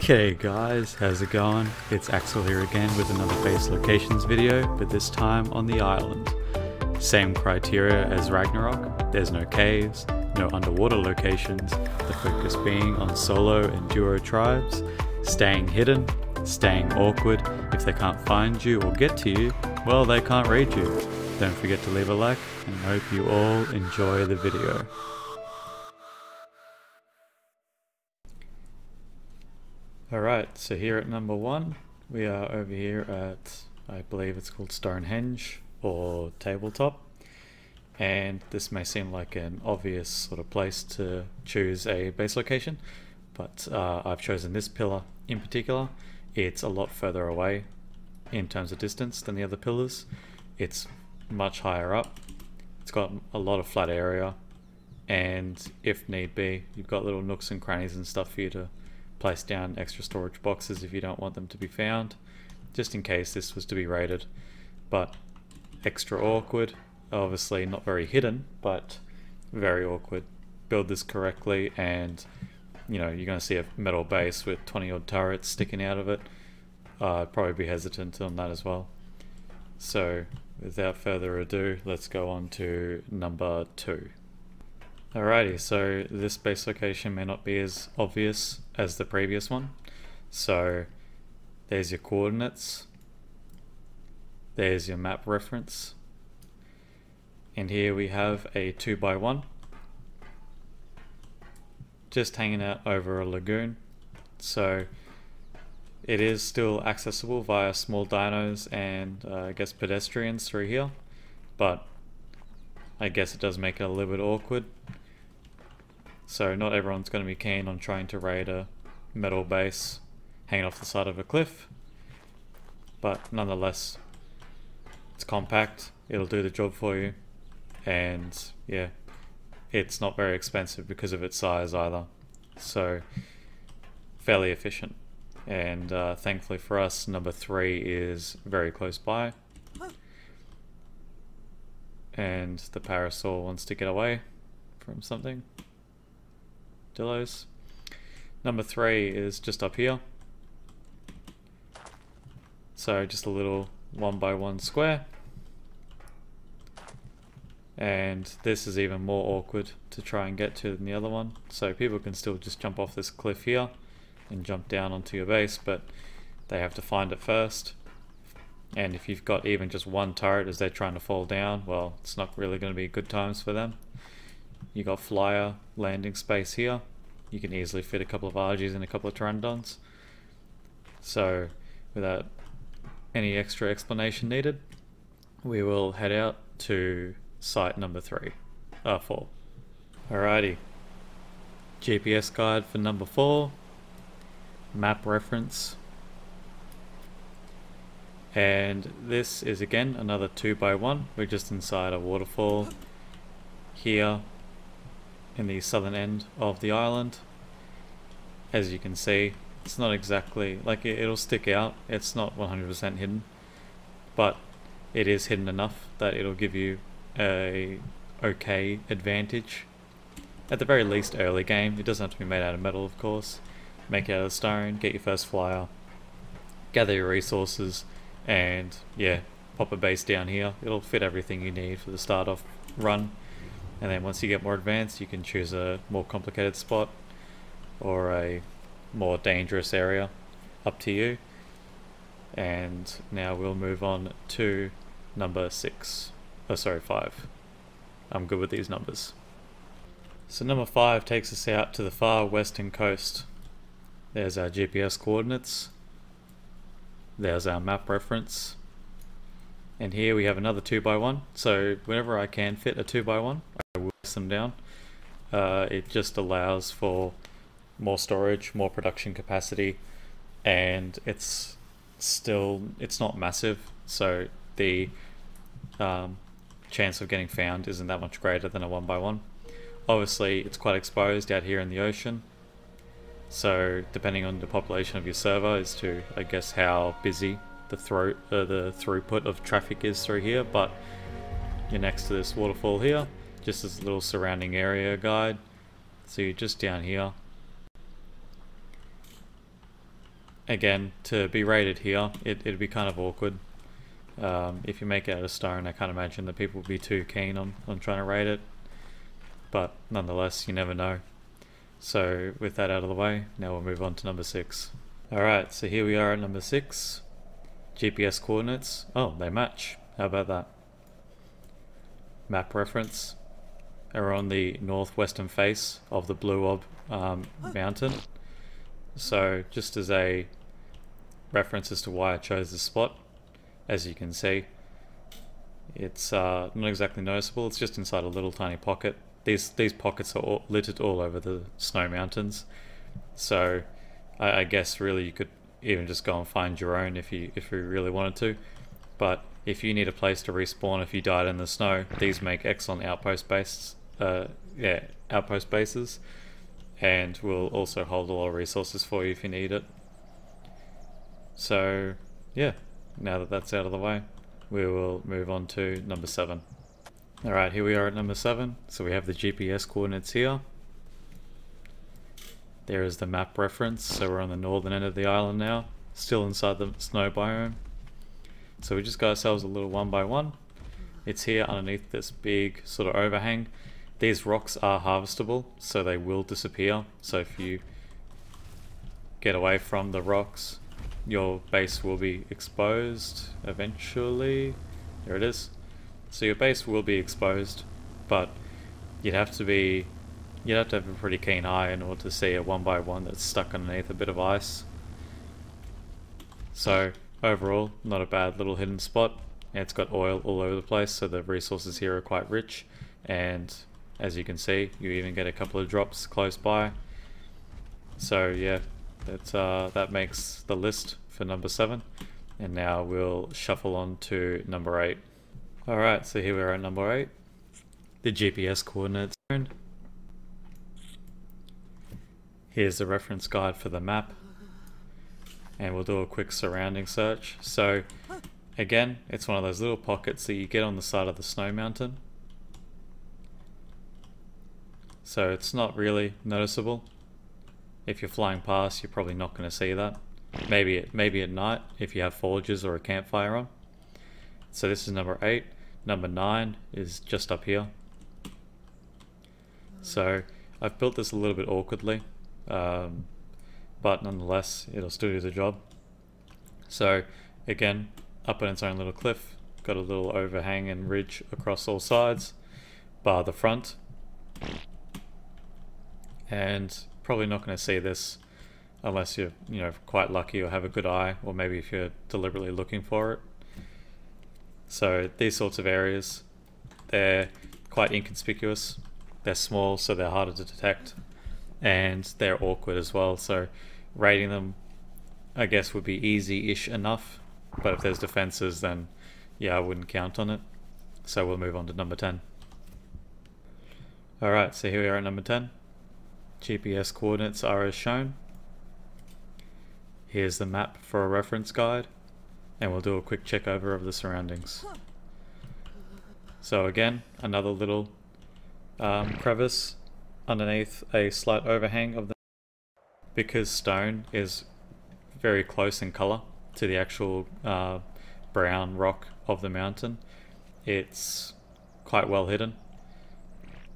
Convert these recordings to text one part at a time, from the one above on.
G'day guys, how's it going? It's Axel here again with another base locations video, but this time on the island. Same criteria as Ragnarok, there's no caves, no underwater locations, the focus being on solo and duo tribes, staying hidden, staying awkward. If they can't find you or get to you, well, they can't raid you. Don't forget to leave a like, and I hope you all enjoy the video. Alright, so here at number 1, we are over here at, I believe it's called Stonehenge, or Tabletop. And this may seem like an obvious sort of place to choose a base location, but I've chosen this pillar in particular. It's a lot further away in terms of distance than the other pillars. It's much higher up, it's got a lot of flat area, and if need be, you've got little nooks and crannies and stuff for you to place down extra storage boxes if you don't want them to be found, just in case this was to be raided. But extra awkward, obviously not very hidden, but very awkward. Build this correctly and you're going to see a metal base with 20 odd turrets sticking out of it. I'd probably be hesitant on that as well. So without further ado, let's go on to number 2. Alrighty, so this base location may not be as obvious as the previous one. So there's your coordinates, there's your map reference, and here we have a 2x1 just hanging out over a lagoon. So it is still accessible via small dinos and I guess pedestrians through here, but I guess it does make it a little bit awkward. So not everyone's going to be keen on trying to raid a metal base hanging off the side of a cliff, but nonetheless it's compact, it'll do the job for you, and yeah, it's not very expensive because of its size either, so fairly efficient. And thankfully for us, number 3 is very close by, and the parasol wants to get away from something. Dillos. Number 3 is just up here, so just a little 1x1 square, and this is even more awkward to try and get to than the other one. So people can still just jump off this cliff here and jump down onto your base, but they have to find it first. And if you've got even just one turret as they're trying to fall down, well, it's not really going to be good times for them. You got flyer landing space here. You can easily fit a couple of RGs and a couple of Pteranodons. So without any extra explanation needed, we will head out to site number 4. Alrighty. GPS guide for number 4. Map reference. And this is again another 2x1. We're just inside a waterfall here in the southern end of the island. As you can see, it's not exactly like it'll stick out, it's not 100% hidden, but it is hidden enough that it'll give you a okay advantage. At the very least early game. It doesn't have to be made out of metal, of course. Make it out of stone, get your first flyer, gather your resources, and yeah, pop a base down here. It'll fit everything you need for the start off run. And then once you get more advanced, you can choose a more complicated spot or a more dangerous area, up to you. And now we'll move on to number 6. Oh, sorry, 5. I'm good with these numbers. So number 5 takes us out to the far western coast. There's our GPS coordinates. There's our map reference. And here we have another 2x1. So whenever I can fit a 2x1, I will place them down. It just allows for more storage, more production capacity, and it's not massive, so the chance of getting found isn't that much greater than a 1x1. Obviously it's quite exposed out here in the ocean, so depending on the population of your server as to, I guess, how busy the throughput of traffic is through here, but you're next to this waterfall here, just as a little surrounding area guide. So you're just down here, again, to be raided here, it'd be kind of awkward. If you make it out of stone, I can't imagine that people would be too keen on trying to raid it. But nonetheless, you never know. So with that out of the way, now we'll move on to number 6. Alright, so here we are at number 6. GPS coordinates. Oh, they match. How about that? Map reference. Are on the northwestern face of the Blue Orb mountain. So just as a reference as to why I chose this spot, as you can see, it's not exactly noticeable. It's just inside a little tiny pocket. These pockets are littered all over the snow mountains. So I guess really you could even just go and find your own if you really wanted to. But if you need a place to respawn if you died in the snow, these make excellent outpost bases, and will also hold a lot of resources for you if you need it. So yeah, now that that's out of the way, we will move on to number 7. Alright, here we are at number 7. So we have the GPS coordinates here. There is the map reference, so we're on the northern end of the island now, still inside the snow biome. So we just got ourselves a little 1x1. It's here underneath this big sort of overhang. These rocks are harvestable, so they will disappear. So if you get away from the rocks, your base will be exposed eventually. There it is. So your base will be exposed, but you'd have to have a pretty keen eye in order to see a 1x1 that's stuck underneath a bit of ice. So overall, not a bad little hidden spot. It's got oil all over the place, so the resources here are quite rich, and as you can see, you even get a couple of drops close by. So yeah, that makes the list for number 7, and now we'll shuffle on to number 8. Alright, so here we are at number 8, the GPS coordinates. Here's the reference guide for the map, and we'll do a quick surrounding search. So again, it's one of those little pockets that you get on the side of the snow mountain. So it's not really noticeable. If you're flying past, you're probably not going to see that. Maybe at night if you have forges or a campfire on. So this is number 8. Number 9 is just up here. So I've built this a little bit awkwardly, but nonetheless it'll still do the job. So again, up on its own little cliff, got a little overhang and ridge across all sides, bar the front. And probably not going to see this unless you're quite lucky or have a good eye, or maybe if you're deliberately looking for it. So these sorts of areas, they're quite inconspicuous. They're small, so they're harder to detect, and they're awkward as well. So raiding them, I guess, would be easy-ish enough, but if there's defenses, then yeah, I wouldn't count on it. So we'll move on to number 10. Alright, so here we are at number 10. GPS coordinates are as shown. Here's the map for a reference guide, and we'll do a quick check over of the surroundings. So again, another little crevice underneath a slight overhang of the, because stone is very close in colour to the actual brown rock of the mountain. It's quite well hidden.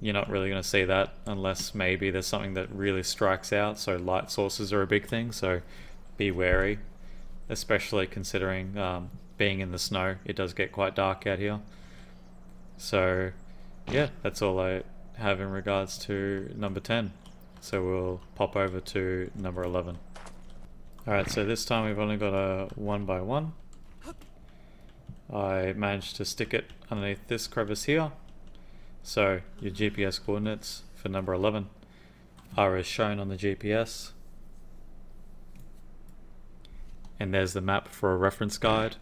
You're not really going to see that unless maybe there's something that really strikes out, so light sources are a big thing, so be wary, especially considering being in the snow. It does get quite dark out here. So yeah, that's all I have in regards to number 10. So we'll pop over to number 11. Alright, so this time we've only got a 1x1. I managed to stick it underneath this crevice here. So your GPS coordinates for number 11 are as shown on the GPS. And there's the map for a reference guide.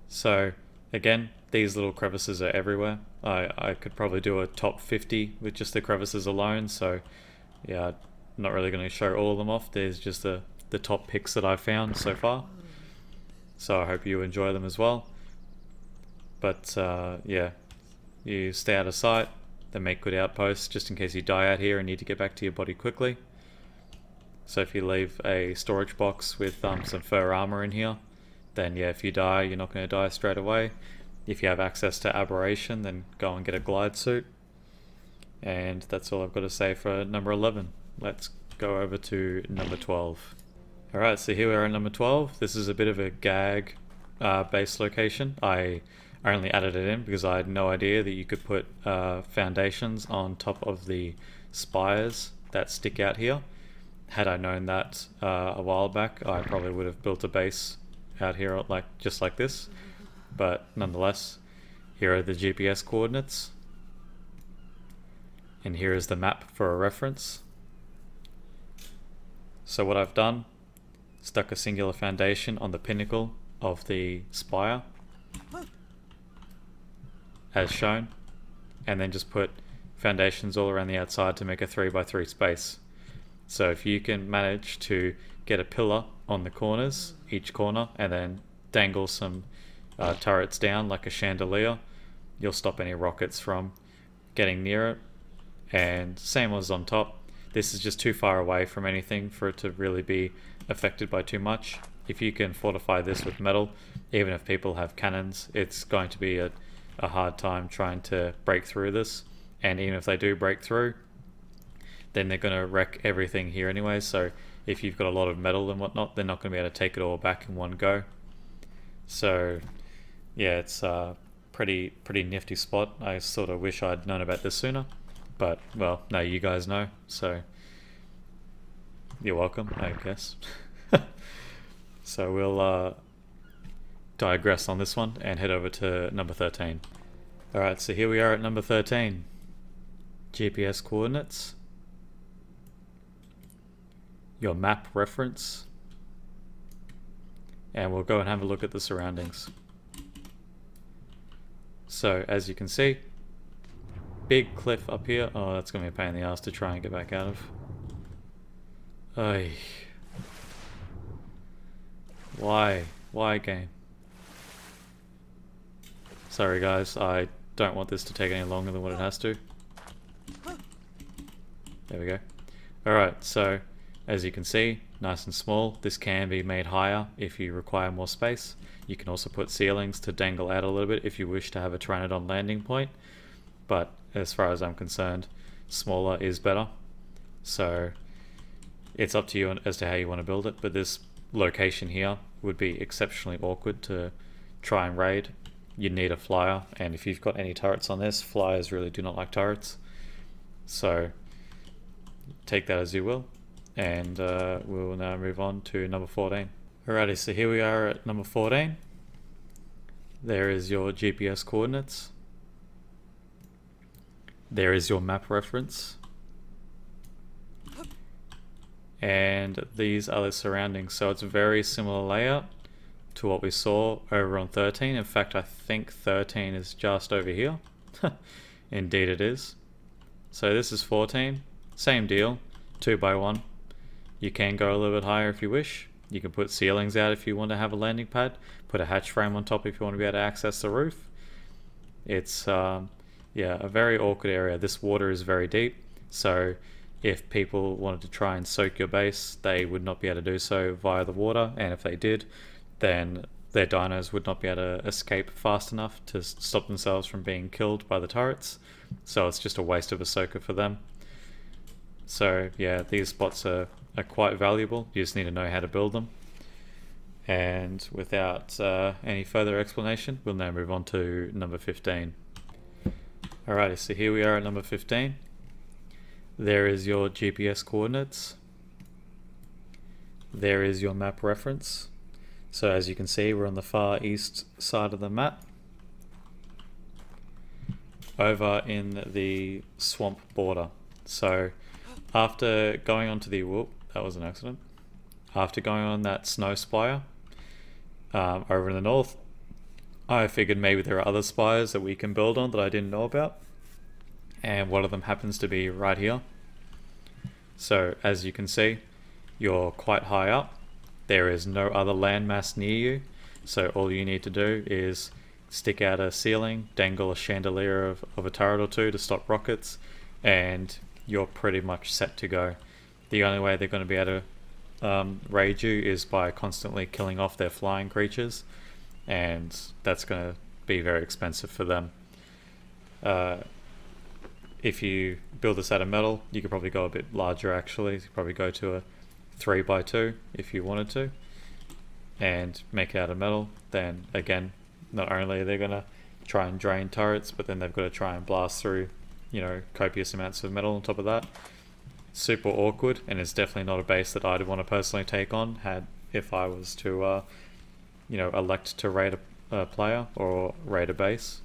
So again, these little crevices are everywhere. I could probably do a top 50 with just the crevices alone, so yeah, I'm not really going to show all of them off. There's just the top picks that I've found so far. So I hope you enjoy them as well. But yeah, you stay out of sight, then make good outposts just in case you die out here and need to get back to your body quickly. So if you leave a storage box with some fur armor in here, then yeah, if you die, you're not going to die straight away. If you have access to aberration, then go and get a glide suit. And that's all I've got to say for number 11. Let's go over to number 12. Alright, so here we are at number 12. This is a bit of a gag based location. I only added it in because I had no idea that you could put foundations on top of the spires that stick out here. Had I known that a while back, I probably would have built a base out here just like this. But nonetheless, here are the GPS coordinates. And here is the map for a reference. So what I've done, stuck a singular foundation on the pinnacle of the spire, as shown, and then just put foundations all around the outside to make a 3x3 space. So if you can manage to get a pillar on the corners, each corner, and then dangle some turrets down like a chandelier, you'll stop any rockets from getting near it. And same as on top, this is just too far away from anything for it to really be affected by too much. If you can fortify this with metal, even if people have cannons, it's going to be a hard time trying to break through this. And even if they do break through, then they're going to wreck everything here anyway. So if you've got a lot of metal and whatnot, they're not going to be able to take it all back in one go. So yeah, it's a pretty nifty spot. I sort of wish I'd known about this sooner, but well, no, you guys know, so you're welcome, I guess. So we'll digress on this one and head over to number 13. Alright, so here we are at number 13. GPS coordinates, your map reference, and we'll go and have a look at the surroundings. So as you can see, big cliff up here. Oh, that's going to be a pain in the ass to try and get back out of. Ay. Why game? Sorry guys, I don't want this to take any longer than what it has to. There we go. Alright, so as you can see, nice and small. This can be made higher if you require more space. You can also put ceilings to dangle out a little bit if you wish to have a Pteranodon landing point. But as far as I'm concerned, smaller is better. So it's up to you as to how you want to build it. But this location here would be exceptionally awkward to try and raid. You'd need a flyer, and if you've got any turrets on this, flyers really do not like turrets. So take that as you will. And we'll now move on to number 14. Alrighty, so here we are at number 14. There is your GPS coordinates. There is your map reference. And these are the surroundings. So it's a very similar layout to what we saw over on 13. In fact, I think 13 is just over here. Indeed it is. So this is 14. Same deal, 2x1. You can go a little bit higher if you wish. You can put ceilings out if you want to have a landing pad. Put a hatch frame on top if you want to be able to access the roof. It's yeah, a very awkward area. This water is very deep, so if people wanted to try and soak your base, they would not be able to do so via the water, and if they did, then their dinos would not be able to escape fast enough to stop themselves from being killed by the turrets. So it's just a waste of a soaker for them. So yeah, these spots are quite valuable. You just need to know how to build them. And without any further explanation, we'll now move on to number 15. Alrighty, so here we are at number 15. There is your GPS coordinates. There is your map reference. So as you can see, we're on the far east side of the map. Over in the swamp border. So after going on to the, whoop, that was an accident. After going on that snow spire over in the north, I figured maybe there are other spires that we can build on that I didn't know about. And one of them happens to be right here. So as you can see, you're quite high up. There is no other landmass near you. So all you need to do is stick out a ceiling, dangle a chandelier of a turret or two to stop rockets, and you're pretty much set to go. The only way they're going to be able to raid you is by constantly killing off their flying creatures, and that's going to be very expensive for them. If you build this out of metal, you could probably go a bit larger actually. You could probably go to a 3x2 if you wanted to, and make it out of metal. Then again, not only are they going to try and drain turrets, but then they've got to try and blast through, you know, copious amounts of metal on top of that. Super awkward, and it's definitely not a base that I'd want to personally take on if I was to you know, elect to raid a player or raid a base.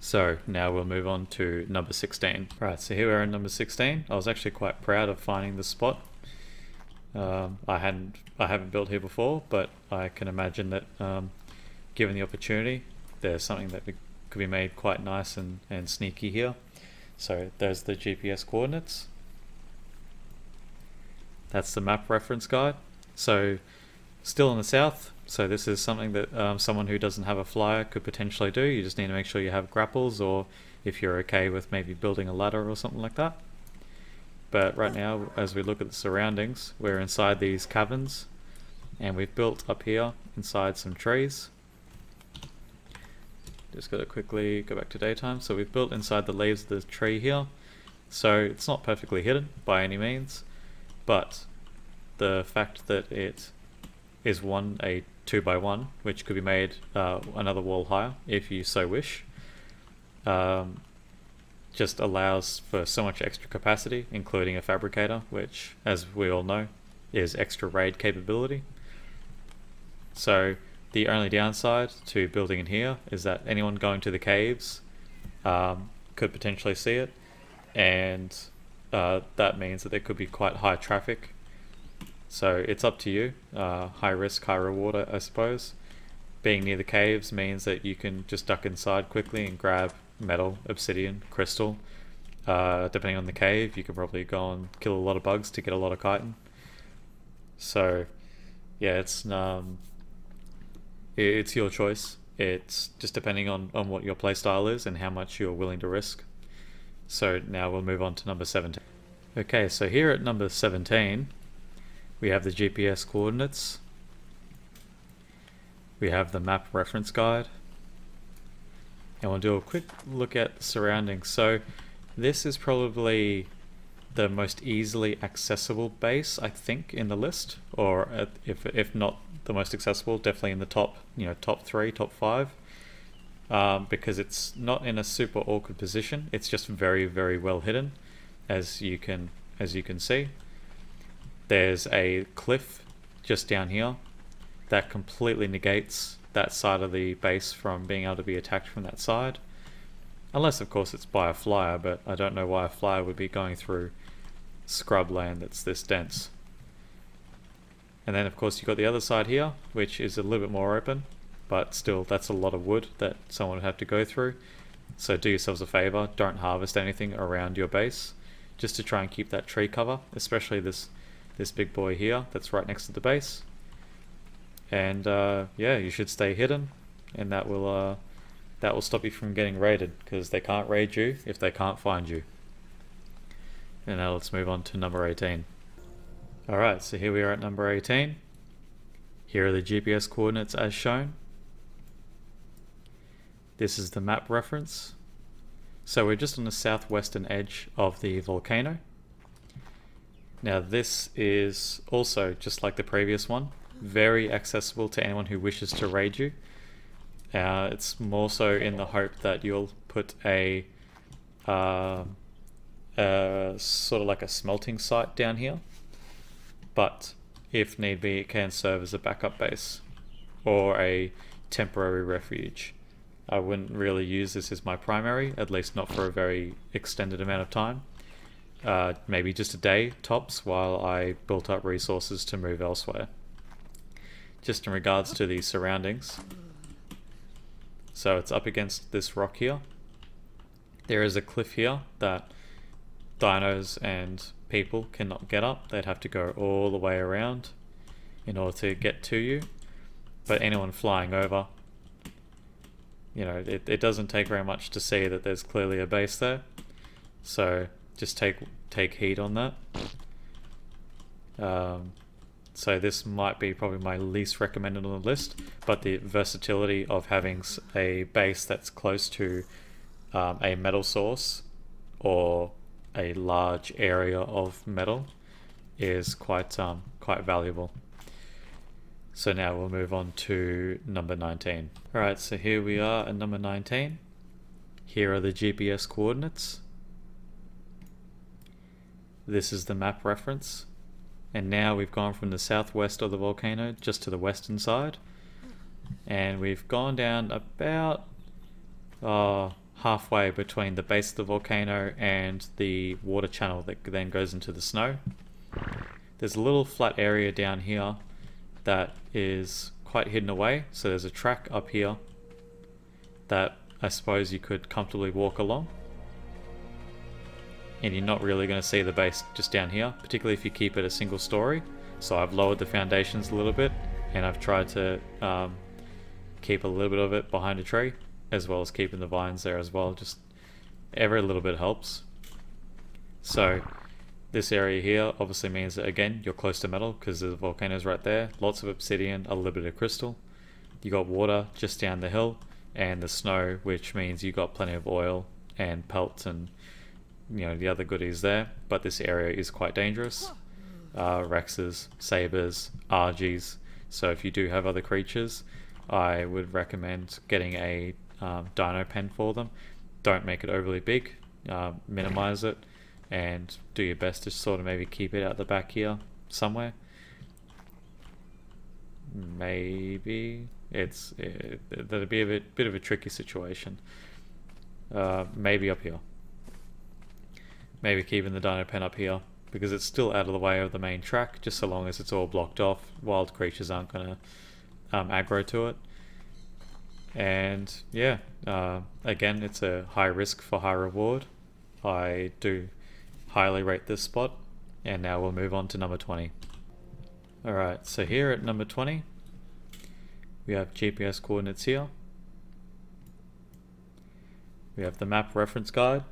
So now we'll move on to number 16. Right, so here we are in number 16. I was actually quite proud of finding this spot. I haven't built here before, but I can imagine that given the opportunity, there's something that could be made quite nice and sneaky here. So there's the GPS coordinates. That's the map reference guide. So still in the south. So this is something that someone who doesn't have a flyer could potentially do. You just need to make sure you have grapples, or if you're okay with maybe building a ladder or something like that. But right now, as we look at the surroundings, we're inside these caverns, and we've built up here inside some trees. Just got to quickly go back to daytime. So we've built inside the leaves of the tree here. So it's not perfectly hidden by any means, but the fact that it is a 2x1, which could be made another wall higher if you so wish, just allows for so much extra capacity, including a fabricator, which, as we all know, is extra raid capability. So the only downside to building in here is that anyone going to the caves could potentially see it, and that means that there could be quite high traffic. So it's up to you. High risk, high reward, I suppose. Being near the caves means that you can just duck inside quickly and grab metal, obsidian, crystal. Depending on the cave, you can probably go and kill a lot of bugs to get a lot of chitin. So yeah, it's your choice. It's just depending on what your playstyle is and how much you're willing to risk. So now we'll move on to number 17. Okay, so here at number 17, we have the GPS coordinates. We have the map reference guide. And we'll do a quick look at the surroundings. So this is probably the most easily accessible base, I think, in the list, or if not the most accessible, definitely in the top, top 3, top 5, because it's not in a super awkward position. It's just very, very well hidden, as you can see. There's a cliff just down here that completely negates that side of the base from being able to be attacked from that side. Unless, of course, it's by a flyer, but I don't know why a flyer would be going through scrub land that's this dense. And then, of course, you've got the other side here, which is a little bit more open, but still, that's a lot of wood that someone would have to go through. So do yourselves a favor, don't harvest anything around your base, just to try and keep that tree cover, especially this big boy here that's right next to the base. And yeah, you should stay hidden, and that will stop you from getting raided, because they can't raid you if they can't find you. And now let's move on to number 18. Alright, so here we are at number 18. Here are the GPS coordinates as shown. This is the map reference. So we're just on the southwestern edge of the volcano. Now this is also, just like the previous one, very accessible to anyone who wishes to raid you. It's more so in the hope that you'll put a sort of like a smelting site down here, but if need be, it can serve as a backup base or a temporary refuge. I wouldn't really use this as my primary, at least not for a very extended amount of time. Maybe just a day tops while I built up resources to move elsewhere. Just in regards to the surroundings, so it's up against this rock here. There is a cliff here that dinos and people cannot get up. They'd have to go all the way around in order to get to you. But anyone flying over, it doesn't take very much to see that there's clearly a base there. So just take heed on that. So this might be probably my least recommended on the list, but the versatility of having a base that's close to a metal source or a large area of metal is quite valuable. So now we'll move on to number 19. Alright, so here we are at number 19. Here are the GPS coordinates. This is the map reference. And now we've gone from the southwest of the volcano just to the western side. And we've gone down about halfway between the base of the volcano and the water channel that then goes into the snow. There's a little flat area down here that is quite hidden away. So there's a track up here that I suppose you could comfortably walk along. And you're not really going to see the base just down here, particularly if you keep it a single story. So I've lowered the foundations a little bit, and I've tried to keep a little bit of it behind a tree, as well as keeping the vines there as well. Just every little bit helps. So this area here obviously means that, again, you're close to metal because the volcano's right there. Lots of obsidian, a little bit of crystal. You got water just down the hill, and the snow, which means you got plenty of oil and pelts and the other goodies there. But this area is quite dangerous. Rexes, sabers, Argies. So if you do have other creatures, I would recommend getting a dino pen for them. Don't make it overly big, minimize it, and do your best to sort of maybe keep it out the back here somewhere. Maybe that'd be a bit of a tricky situation. Maybe up here. Maybe keeping the dino pen up here, because it's still out of the way of the main track, just so long as it's all blocked off. Wild creatures aren't going to aggro to it. And yeah, again, it's a high risk for high reward. I do highly rate this spot. And now we'll move on to number 20. Alright, so here at number 20, we have GPS coordinates here. We have the map reference guide.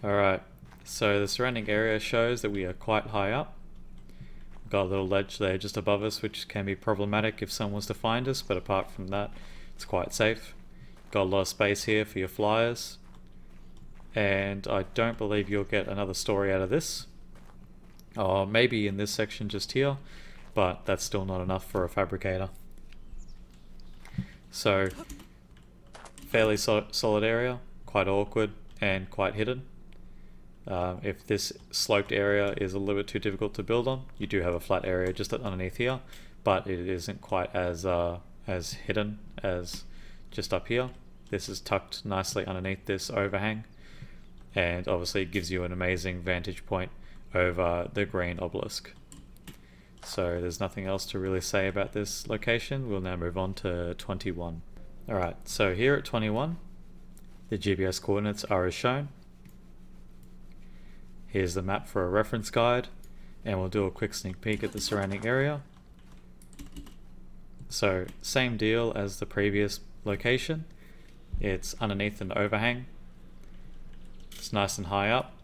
Alright, so the surrounding area shows that we are quite high up. We've got a little ledge there just above us, which can be problematic if someone was to find us, but apart from that, it's quite safe. Got a lot of space here for your flyers. And I don't believe you'll get another story out of this. Or maybe in this section just here, but that's still not enough for a fabricator. So, fairly solid area, quite awkward and quite hidden. If this sloped area is a little bit too difficult to build on, you do have a flat area just underneath here, but it isn't quite as hidden as just up here. This is tucked nicely underneath this overhang, and obviously it gives you an amazing vantage point over the green obelisk. So there's nothing else to really say about this location. We'll now move on to 21. Alright, so here at 21, the GPS coordinates are as shown. Here's the map for a reference guide, and we'll do a quick sneak peek at the surrounding area. So, same deal as the previous location. It's underneath an overhang. It's nice and high up.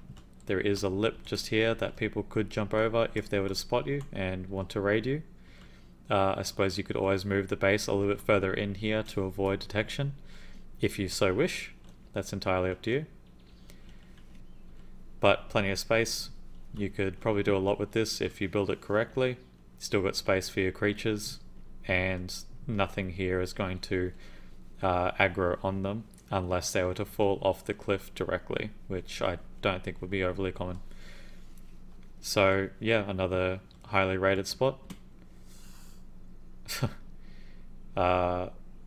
There is a lip just here that people could jump over if they were to spot you and want to raid you. I suppose you could always move the base a little bit further in here to avoid detection, if you so wish. That's entirely up to you. But plenty of space. You could probably do a lot with this if you build it correctly. Still got space for your creatures, and nothing here is going to aggro on them unless they were to fall off the cliff directly, which I don't think would be overly common. So yeah, another highly rated spot.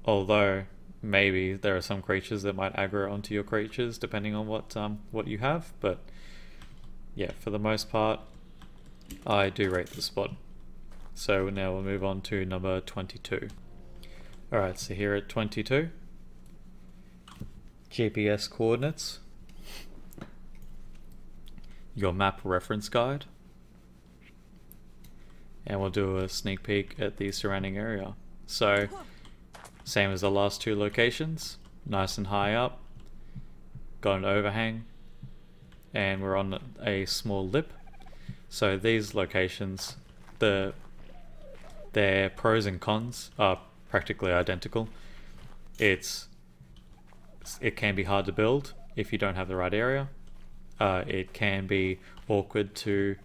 Although maybe there are some creatures that might aggro onto your creatures depending on what you have, but yeah, for the most part, I do rate the spot. So now we'll move on to number 22. Alright, so here at 22, GPS coordinates, your map reference guide, and we'll do a sneak peek at the surrounding area. So, same as the last two locations, nice and high up, got an overhang, and we're on a small lip So these locations, their pros and cons are practically identical. It can be hard to build if you don't have the right area. It can be awkward to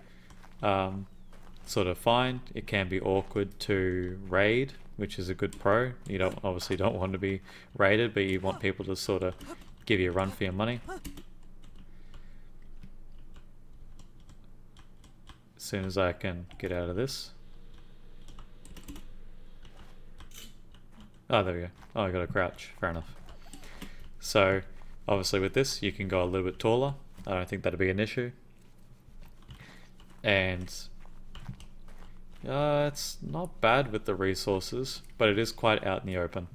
sort of find. It can be awkward to raid, which is a good pro. You obviously don't want to be raided, but you want people to sort of give you a run for your money. As soon as I can get out of this. Oh, there we go. Oh, I got a crouch. Fair enough. So, obviously with this, you can go a little bit taller. I don't think that'd be an issue. And it's not bad with the resources, but it is quite out in the open.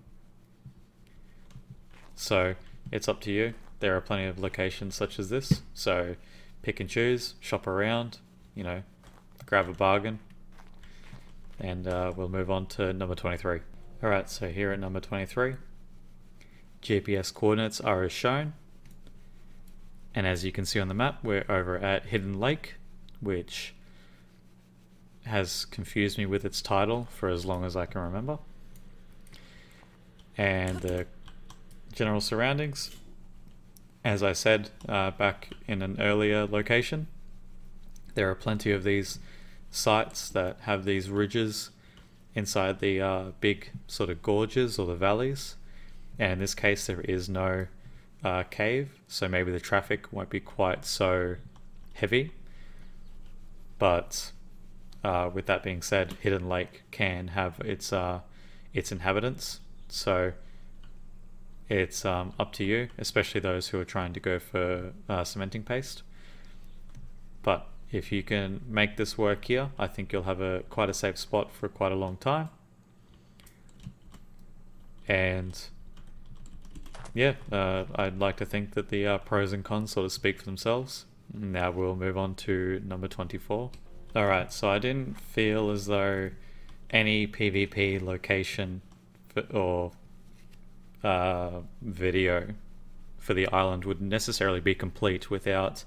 So, it's up to you. There are plenty of locations such as this. So, pick and choose, shop around, you know, grab a bargain. And we'll move on to number 23. Alright, so here at number 23, GPS coordinates are as shown. And as you can see on the map, we're over at Hidden Lake, which has confused me with its title for as long as I can remember. And the general surroundings, as I said back in an earlier location, there are plenty of these sites that have these ridges inside the big sort of gorges or the valleys, and in this case there is no cave, so maybe the traffic won't be quite so heavy. But with that being said, Hidden Lake can have its inhabitants, so it's up to you, especially those who are trying to go for cementing paste. But if you can make this work here, I think you'll have quite a safe spot for quite a long time. And yeah, I'd like to think that the pros and cons sort of speak for themselves. Now we'll move on to number 24. Alright, so I didn't feel as though any PvP location or video for the island would necessarily be complete without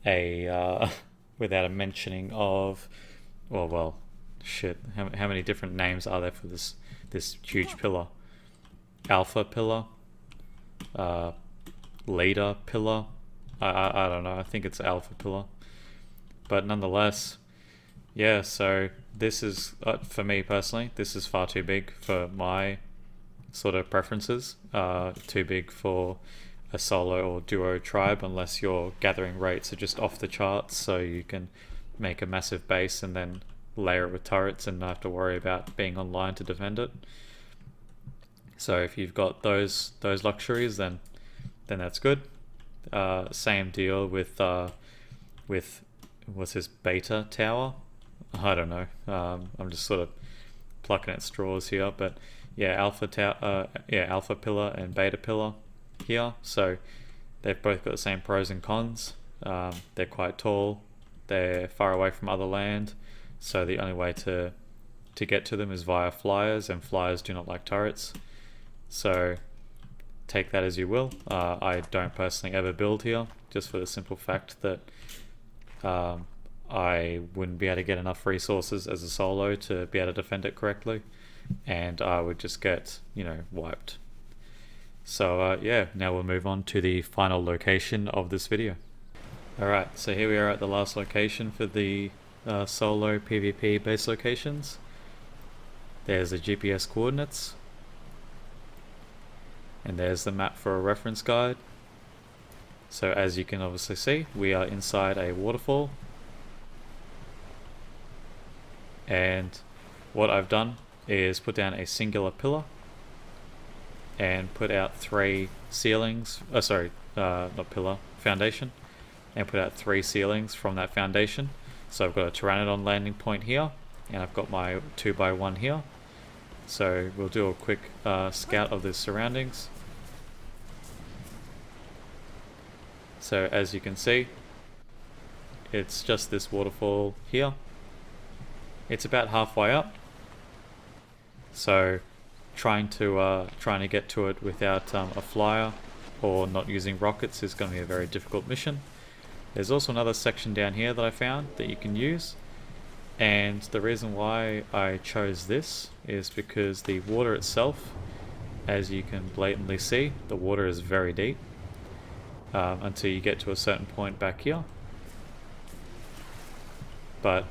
a mentioning of, well, shit, how many different names are there for this huge pillar? Alpha pillar, leader pillar, I don't know, I think it's alpha pillar, but nonetheless, yeah, so this is, for me personally, this is far too big for my sort of preferences, too big for a solo or duo tribe unless your gathering rates are just off the charts, so you can make a massive base and then layer it with turrets and not have to worry about being online to defend it. So if you've got those luxuries, then that's good. Same deal with what's his beta tower? I don't know. I'm just sort of plucking at straws here, but yeah, alpha pillar and beta pillar here, so they've both got the same pros and cons. They're quite tall, they're far away from other land, so the only way to get to them is via flyers, and flyers do not like turrets, so take that as you will. I don't personally ever build here, just for the simple fact that I wouldn't be able to get enough resources as a solo to be able to defend it correctly, and I would just get, you know, wiped. So yeah, now we'll move on to the final location of this video. Alright, so here we are at the last location for the solo PvP base locations. There's the GPS coordinates, and there's the map for a reference guide. So as you can obviously see, we are inside a waterfall, and what I've done is put down a singular pillar and put out 3 ceilings, not pillar, foundation, and put out 3 ceilings from that foundation. So I've got a Pteranodon landing point here, and I've got my 2x1 here. So we'll do a quick scout of the surroundings. So as you can see, it's just this waterfall here. It's about halfway up, so trying to get to it without a flyer or not using rockets is going to be a very difficult mission. There's also another section down here that I found that you can use, and the reason why I chose this is because the water itself, as you can blatantly see, the water is very deep until you get to a certain point back here. But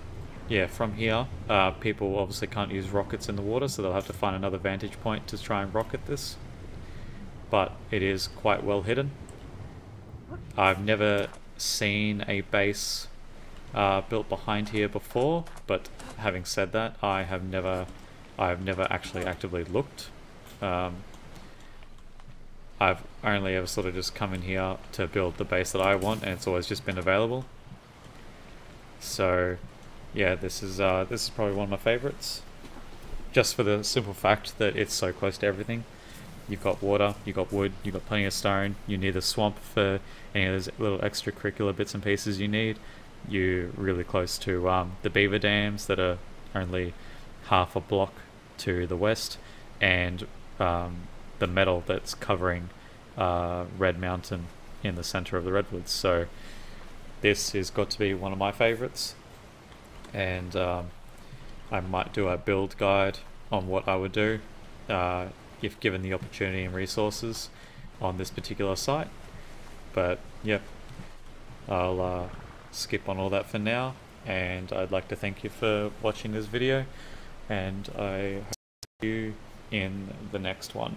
yeah, from here, people obviously can't use rockets in the water, so they'll have to find another vantage point to try and rocket this. But it is quite well hidden. I've never seen a base built behind here before, but having said that, I have never actually actively looked. I've only ever sort of just come in here to build the base that I want, and it's always just been available. So yeah, this is probably one of my favorites, just for the simple fact that it's so close to everything. You've got water, you've got wood, you've got plenty of stone, you need the swamp for any of those little extracurricular bits and pieces you need. You're really close to the beaver dams that are only half a block to the west, and the metal that's covering Red Mountain in the center of the redwoods. So this has got to be one of my favorites, and I might do a build guide on what I would do if given the opportunity and resources on this particular site. But yep, I'll skip on all that for now, and I'd like to thank you for watching this video, and I hope to see you in the next one.